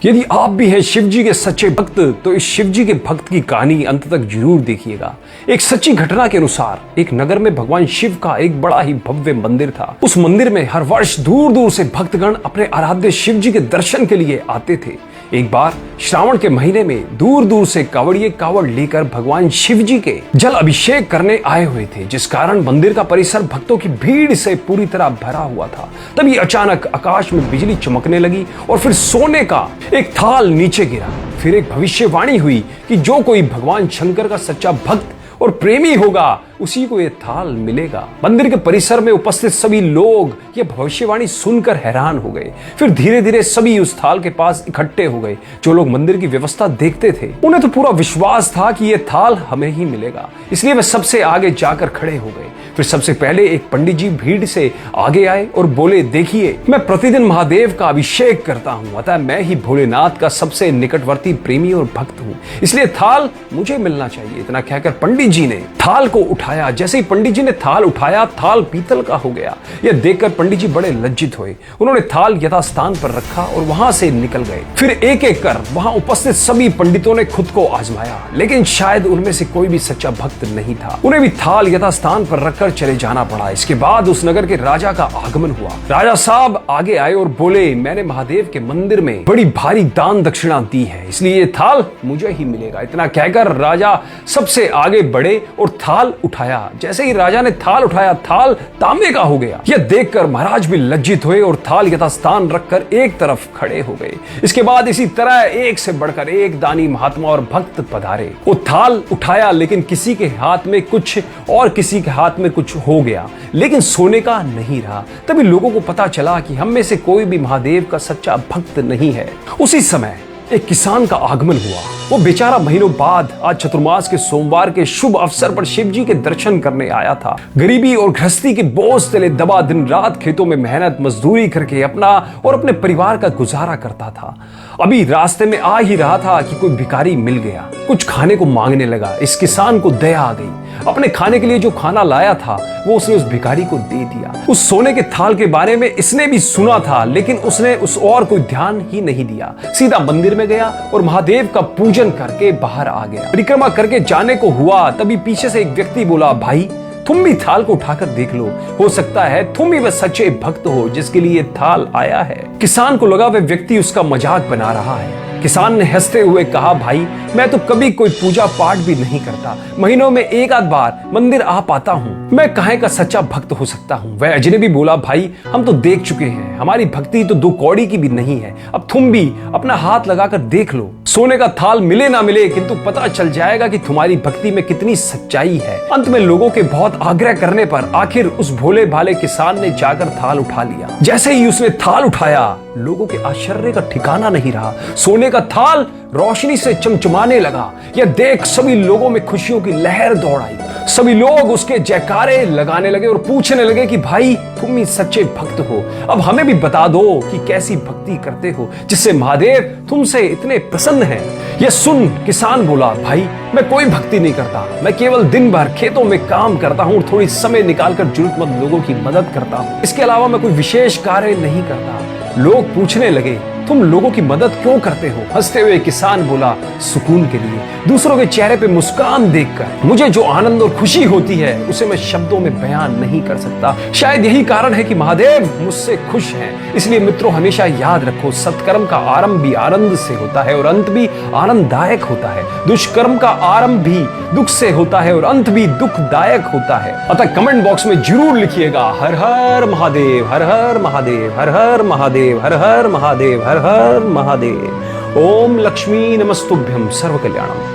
यदि आप भी हैं शिव जी के सच्चे भक्त तो इस शिव जी के भक्त की कहानी अंत तक जरूर देखिएगा। एक सच्ची घटना के अनुसार एक नगर में भगवान शिव का एक बड़ा ही भव्य मंदिर था। उस मंदिर में हर वर्ष दूर दूर से भक्तगण अपने आराध्य शिव जी के दर्शन के लिए आते थे। एक बार श्रावण के महीने में दूर दूर से कावड़िए कावड़ लेकर भगवान शिव जी के जल अभिषेक करने आए हुए थे, जिस कारण मंदिर का परिसर भक्तों की भीड़ से पूरी तरह भरा हुआ था। तभी अचानक आकाश में बिजली चमकने लगी और फिर सोने का एक थाल नीचे गिरा। फिर एक भविष्यवाणी हुई कि जो कोई भगवान शंकर का सच्चा भक्त और प्रेमी होगा उसी को ये थाल मिलेगा। मंदिर के परिसर में उपस्थित सभी लोग ये भविष्यवाणी सुनकर हैरान हो गए। फिर धीरे धीरे सभी उस थाल के पास इकट्ठे हो गए। जो लोग मंदिर की व्यवस्था देखते थे उन्हें तो पूरा विश्वास था कि ये थाल हमें ही मिलेगा, इसलिए वे सबसे आगे जाकर खड़े हो गए। फिर सबसे पहले एक पंडित जी भीड़ से आगे आए और बोले, देखिए मैं प्रतिदिन महादेव का अभिषेक करता हूँ, अतः मैं ही भोलेनाथ का सबसे निकटवर्ती प्रेमी और भक्त हूँ, इसलिए थाल मुझे मिलना चाहिए। इतना कहकर पंडित जी ने थाल को उठाया। जैसे ही पंडित जी ने थाल उठाया, थाल पीतल का हो गया। यह देखकर पंडित जी बड़े लज्जित हुए। उन्होंने थाल यथास्थान पर रखा और वहां से निकल गए। फिर एक एक कर वहां उपस्थित सभी पंडितों ने खुद को आजमाया, लेकिन शायद उनमें से कोई भी सच्चा भक्त नहीं था। उन्हें भी थाल यथास्थान पर रखकर चले जाना पड़ा। इसके बाद उस नगर के राजा का आगमन हुआ। राजा साहब आगे आए और बोले, मैंने महादेव के मंदिर में बड़ी भारी दान दक्षिणा दी है, इसलिए ये थाल मुझे ही मिलेगा। इतना कहकर राजा सबसे आगे बढ़े और थाल उठाया। जैसे ही राजा ने थाल उठाया, थाल तांबे का हो गया। यह देखकर महाराज भी लज्जित हुए और थाल यथास्थान रखकर एक तरफ खड़े हो गए। इसके बाद इसी तरह एक से बढ़कर एक दानी महात्मा और भक्त पधारे। वो थाल उठाया, लेकिन किसी के हाथ में कुछ और किसी के हाथ में कुछ हो गया, लेकिन सोने का नहीं रहा। तभी लोगों को पता चला कि हम में से कोई भी महादेव का सच्चा भक्त नहीं है। उसी समय एक किसान का आगमन हुआ। वो बेचारा महीनों बाद आज चतुर्मास के सोमवार के शुभ अवसर पर शिव जी के दर्शन करने आया था। गरीबी और गृहस्थी के बोझ तले दबा दिन रात खेतों में मेहनत मजदूरी करके अपना और अपने परिवार का गुजारा करता था। अभी रास्ते में आ ही रहा था कि कोई भिखारी मिल गया, कुछ खाने को मांगने लगा। इस किसान को दया आ गई। अपने खाने के लिए जो खाना लाया था वो उसने उस भिखारी को दे दिया। उस सोने के थाल के बारे में इसने भी सुना था, लेकिन उसने उस और कोई ध्यान ही नहीं दिया। सीधा मंदिर में गया और महादेव का पूजन करके बाहर आ गया। परिक्रमा करके जाने को हुआ, तभी पीछे से एक व्यक्ति बोला, भाई तुम भी थाल को उठाकर देख लो, हो सकता है तुम ही वह सच्चे भक्त हो जिसके लिए थाल आया है। किसान को लगा वह व्यक्ति उसका मजाक बना रहा है। किसान ने हंसते हुए कहा, भाई मैं तो कभी कोई पूजा पाठ भी नहीं करता, महीनों में एक आध बार मंदिर आ पाता हूँ, मैं काहे का सच्चा भक्त हो सकता हूँ। वह अजनबी बोला, भाई हम तो देख चुके हैं, हमारी भक्ति तो 2 कौड़ी की भी नहीं है, अब तुम भी अपना हाथ लगाकर देख लो। सोने का थाल मिले ना मिले, किंतु पता चल जाएगा कि तुम्हारी भक्ति में कितनी सच्चाई है। अंत में लोगों के बहुत आग्रह करने पर आखिर उस भोले भाले किसान ने जाकर थाल उठा लिया। जैसे ही उसने थाल उठाया, लोगों के आश्चर्य का ठिकाना नहीं रहा। सोने का थाल रोशनी से चमचमाने लगा। यह देख सभी लोगों में खुशियों की लहर दौड़ आई। सभी लोग उसके जयकारे लगाने लगे और पूछने लगे कि भाई तुम ही सच्चे भक्त हो, अब हमें भी बता दो कि कैसी भक्ति करते हो जिससे महादेव तुमसे इतने प्रसन्न हैं। यह सुन किसान बोला, भाई मैं कोई भक्ति नहीं करता, मैं केवल दिन भर खेतों में काम करता हूँ और थोड़ी समय निकालकर जरूरतमंद लोगों की मदद करता हूँ, इसके अलावा मैं कोई विशेष कार्य नहीं करता। लोग पूछने लगे, तुम लोगों की मदद क्यों करते हो? हंसते हुए किसान बोला, सुकून के लिए, दूसरों के चेहरे पे मुस्कान देखकर मुझे जो आनंद और खुशी होती है उसे मैं शब्दों में बयान नहीं कर सकता। शायद यही कारण है कि महादेव मुझसे खुश हैं। इसलिए मित्रों हमेशा याद रखो, सत्कर्म का आरंभ भी आनंद से होता है और अंत भी आनंददायक होता है। दुष्कर्म का आरंभ भी दुख से होता है और अंत भी दुखदायक होता है। अतः कमेंट बॉक्स में जरूर लिखिएगा, हर हर महादेव, हर हर महादेव, हर हर महादेव, हर हर महादेव, हर हर महादेव। ओम लक्ष्मी नमस्तुभ्यं सर्व कल्याणम।